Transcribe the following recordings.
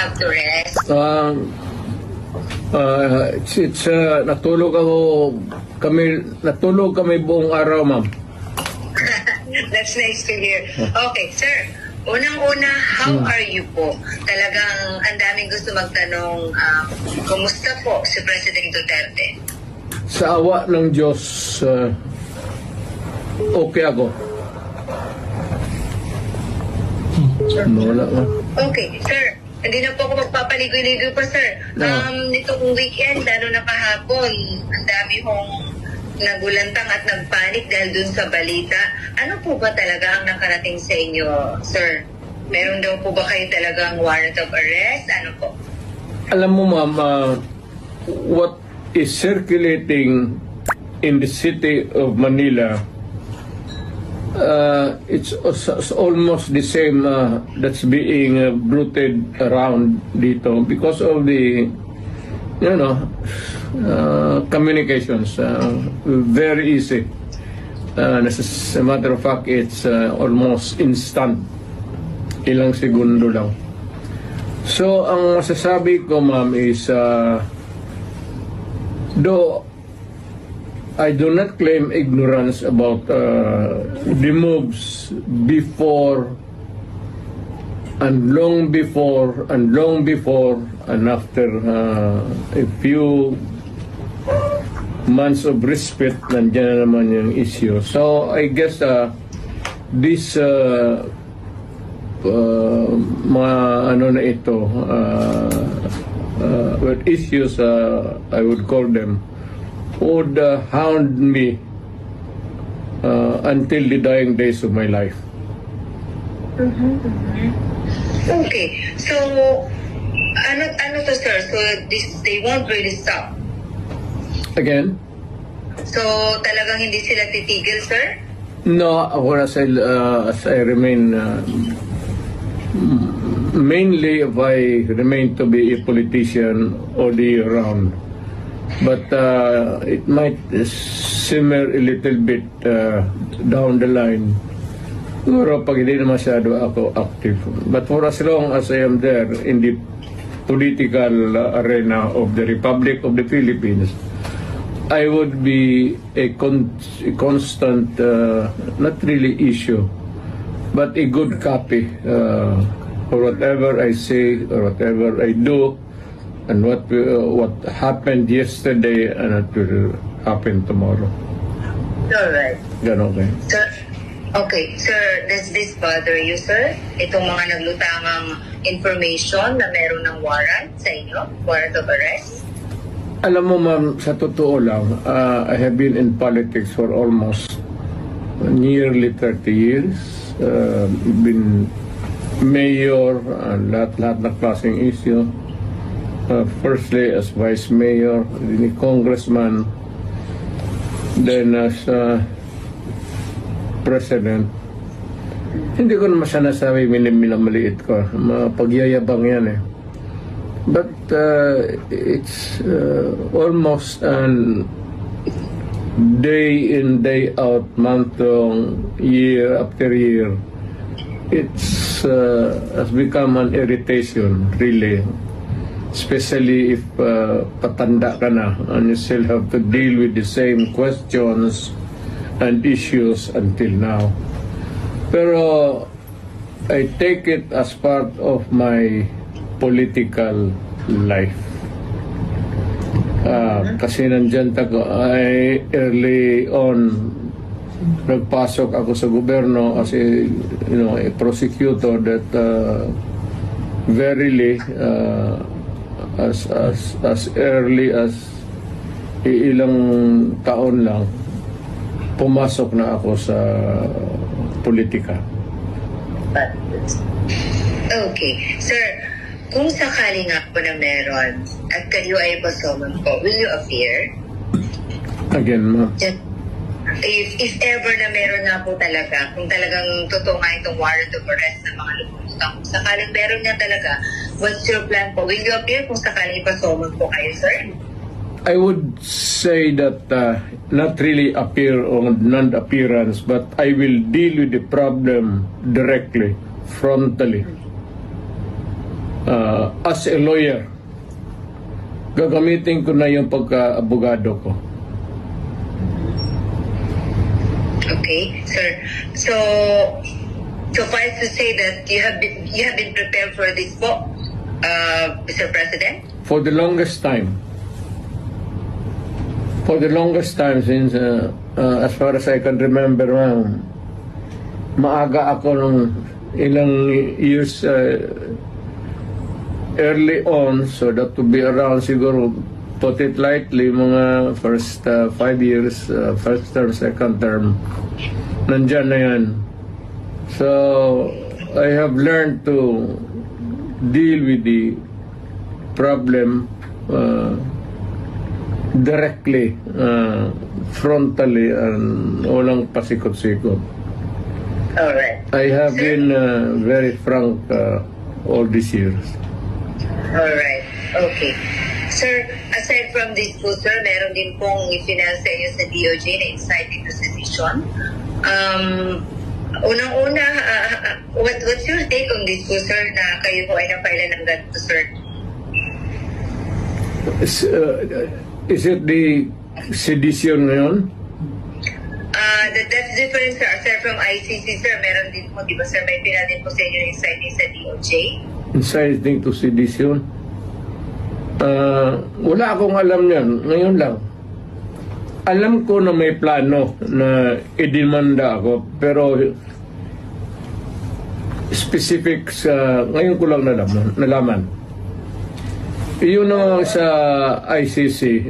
have to rest? Natulog kami buong araw, ma'am. That's nice to hear. Okay, sir. Unang-una, how are you po? Talagang ang daming gusto magtanong, kumusta po si President Duterte? Sa awa ng Diyos, okay ako. Wala nga. Okay, sir. Hindi na po ako magpapaligoy-ligoy pa, sir. No. Nitong weekend, lalo na kahapon, ang dami hong nagulantang at nagpanik dahil dun sa balita. Ano po ba talaga ang nakarating sa inyo, sir? Meron daw po ba kayo talagang warrant of arrest? Ano po? Alam mo, ma'am, what is circulating in the city of Manila, it's almost the same that's being bruited around dito because of the, communications. Very easy. As a matter of fact, it's almost instant. Ilang segundo lang. So, ang masasabi ko, ma'am, is though I do not claim ignorance about the moves before and long before and after a few months of respite, nandiyan na naman yung issue. So I guess this mga ano na ito issues, I would call them, would hound me until the dying days of my life. Okay. So, ano to, sir? So, they won't really stop. Again? So, talagang hindi sila titigil, sir? No, as I remain, mainly if I remain to be a politician all the year round. But it might simmer a little bit down the line. Siguro pag hindi na masyado ako active. But for as long as I am there in the political arena of the Republic of the Philippines, I would be a constant, not really issue, but a good copy for whatever I say or whatever I do, and what happened yesterday and what will happen tomorrow. Alright. Ganon kayo. Sir, okay, sir, does this bother you, sir? Itong mga naglutangang information na meron ng warrant sa inyo? Warrant of arrest? Alam mo, ma'am, sa totoo lang, I have been in politics for almost nearly 30 years. Been mayor, lahat na klaseng issue. Firstly as vice mayor, then congressman, then as president. Hindi ko naman siya nasabi minamaliit ko. Pagyayabang yan eh. But it's almost an day in, day out, month long, year after year. It's has become an irritation, really. Especially if patanda ka na and you still have to deal with the same questions and issues until now. Pero I take it as part of my political life. Kasi nandyan ay early on nagpasok ako sa gobyerno as a prosecutor that verily as early as ilang taon lang pumasok na ako sa politika. Okay. Sir, kung sakali nga po na meron at kayo ay pasoman po, will you appear? Again, ma'am. If ever na meron nga po talaga, kung talagang totoo nga itong warrant of arrest ng mga lumutang, kung sakaling meron nga talaga, what's your plan po? Will you appear kung sakaling ipasoman po kayo, sir? I would say that not really appear or non-appearance, but I will deal with the problem directly, frontally. as a lawyer, gagamitin ko na yung pagka-abogado ko. Okay, sir. So, suffice to say that you have been prepared for this po, Mr. President? For the longest time. For the longest time since, as far as I can remember, maaga ako nung ilang years early on, so that to be around siguro, put it lightly, mga first 5 years, first term, second term, nandyan na yan. So, I have learned to deal with the problem directly, frontally, and walang pasikot-sikot. Alright. I have been very frank all these years. Alright. Okay. Sir, aside from this po, sir, meron din pong ifinal sa inyo sa DOJ na inciting to sedition. Unang-una, what's your take on this po, sir, na kayo po ay napailan ng ganito, sir? Is it the sedition ngayon? That's different, sir. Sir, from ICC, sir, meron din po, di ba, sir, may pinal din po sa inyo na inciting sa DOJ? Inciting to sedition? Wala akong alam yan. Ngayon lang. Alam ko na may plano na idemanda ako, pero specifics, ngayon ko lang nalaman. Yun sa ICC,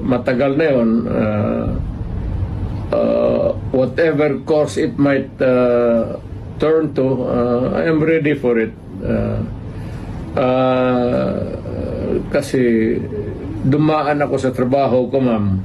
matagal na yun. Whatever course it might turn to, I am ready for it. Kasi dumaan ako sa trabaho ko, ma'am,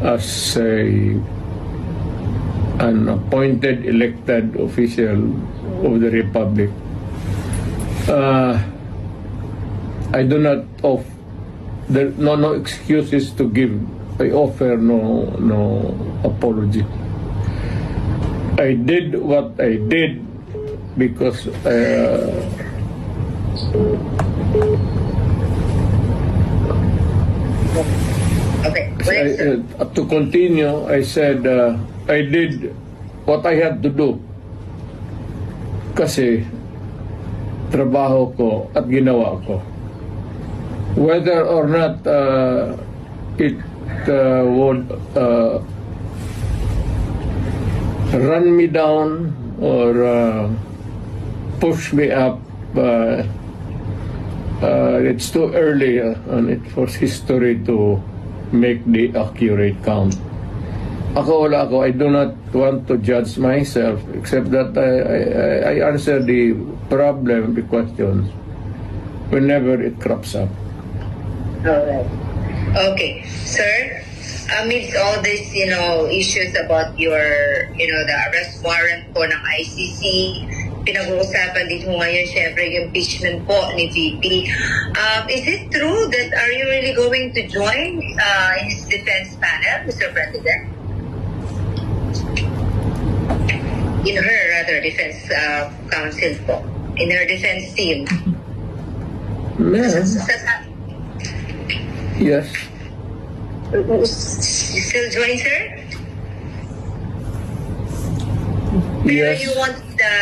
as an appointed elected official of the Republic. I do not there no excuses to give. I offer no apology. I did what I did because Okay. To continue, I said I did what I had to do kasi trabaho ko at ginawa ko. Whether or not it would run me down or push me up, it's too early on it for history to make the accurate count. Wala ako. I do not want to judge myself, except that I answer the problem, the questions, whenever it crops up. Alright. Okay. Sir, amidst all these, issues about your, the arrest warrant po ng ICC, pinag-uusapan din mo ngayon, syempre, yung impeachment po ni VP. Is it true that are you really going to join his defense panel, Mr. President? In her, rather, defense counsel po. In her defense team. Yes. You still join, sir? Pero Yes. you want the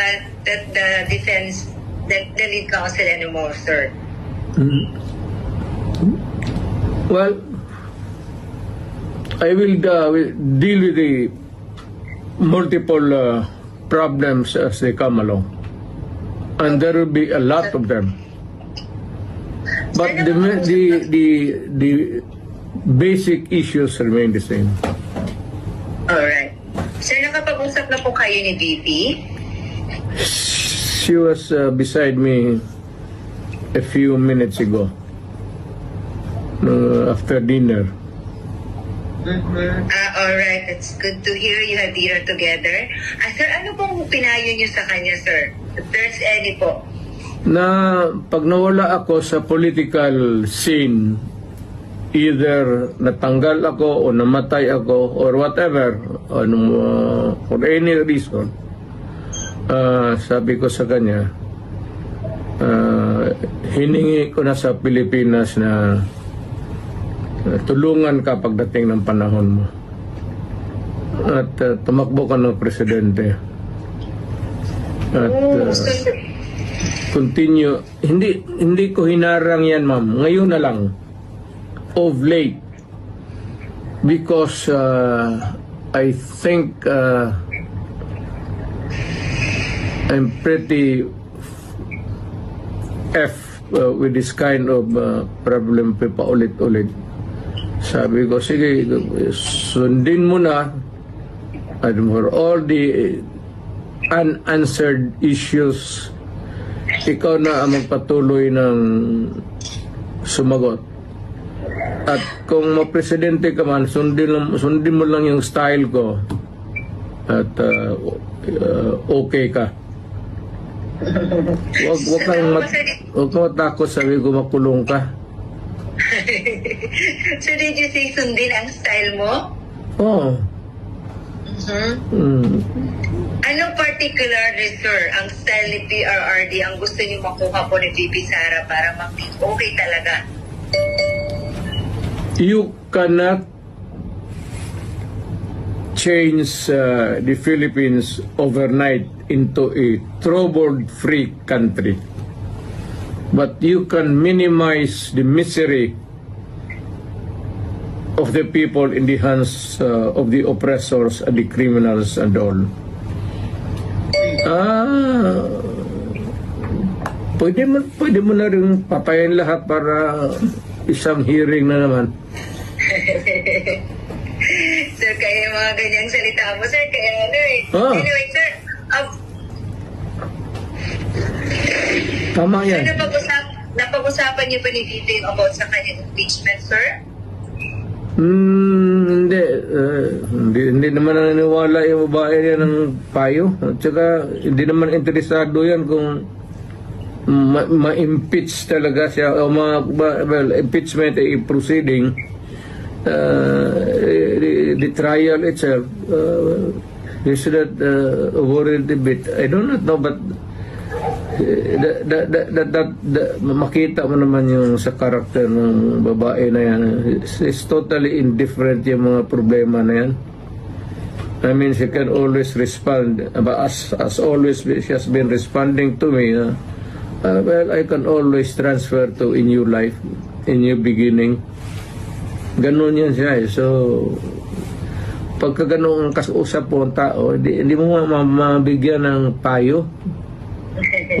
defense, the lead counsel anymore, sir? Well, I will deal with the multiple problems as they come along, and there will be a lot of them. But the basic issues remain the same. Alright. Sir, nakapag-usap na po kayo ni VP? She was beside me a few minutes ago, after dinner. Alright, that's good to hear you had dinner together. Sir, ano pong pinayo niyo sa kanya, sir? If there's any po. Na pag nawala ako sa political scene, either natanggal ako o namatay ako or whatever, for any reason, sabi ko sa kanya, hiningi ko na sa Pilipinas na tulungan ka pagdating ng panahon mo. At tumakbo ka ng presidente. At continue. Hindi ko hinarang yan, ma'am. Ngayon na lang. Of late. Because I think I'm pretty with this kind of problem pa ulit-ulit. Sabi ko, sige, sundin mo na, and for all the unanswered issues, ikaw na ang magpatuloy ng sumagot. At kung mapresidente ka man, sundin mo lang yung style ko at okay ka. Huwag kang matakot, sabi ko, makulong ka. So did you say sundin ang style mo? Oo. Anong particularly, sir, ang style ni PRRD ang gusto niyo makuha po ni VP Sara para okay talaga? You cannot change the Philippines overnight into a trouble-free country. But you can minimize the misery of the people in the hands of the oppressors and the criminals and all. Pwede mo na rin patayin lahat para isang hearing na naman. Sir, kaya yung mga ganyang salita mo, sir, kaya ano eh. Anyway, sir, tama yan. sir, napag-usapan niyo ba ni VP about sa kanyang impeachment, sir? Hindi naman naniniwala yung babae yan ng payo. At saka hindi naman interesado yan kung ma-impeach talaga siya o impeachment ay proceeding. The trial itself, you should not worry a bit. I do not know, but makita mo naman yung sa karakter ng babae na yan. It's totally indifferent yung mga problema na yan. I mean, she can always respond. But as always, she has been responding to me. Well, I can always transfer to a new life, a new beginning. Ganun yan siya eh. So, pagka ganun ang kausap po ang tao, hindi mo mabigyan ng payo.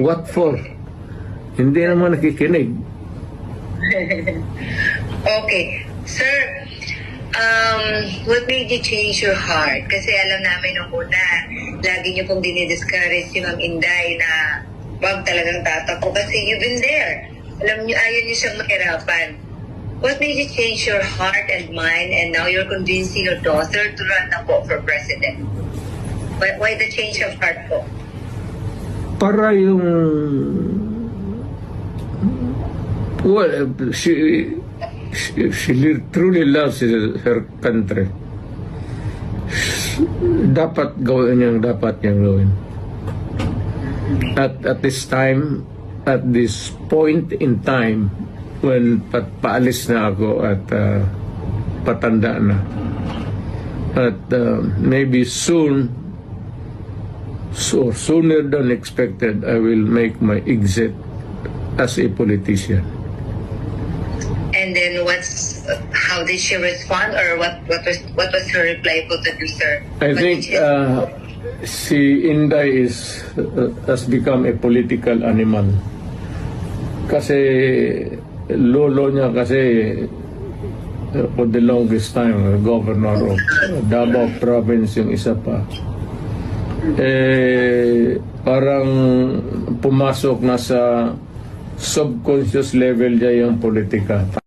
What for? Hindi naman nakikinig. Okay. Sir, what made you change your heart? Kasi alam namin nung una, lagi niyo pong dinidiscourage si Ma'am Inday na wag talagang tatakbo kasi you've been there. Alam niyo, ayaw niyo siyang mahirapan. What made you change your heart and mind and now you're convincing your daughter to run na po for president? Why the change of heart po? Para yung she truly loves her country. Dapat niyang gawin. At this time, at this point in time, when paalis na ako at patanda na, at maybe soon, so sooner than expected, I will make my exit as a politician. And then how did she respond, or what was her reply po to you, sir? I think si Inday has become a political animal. Kasi lolo niya for the longest time, governor of Davao Province yung isa pa. Parang pumasok na sa subconscious level niya yung politika.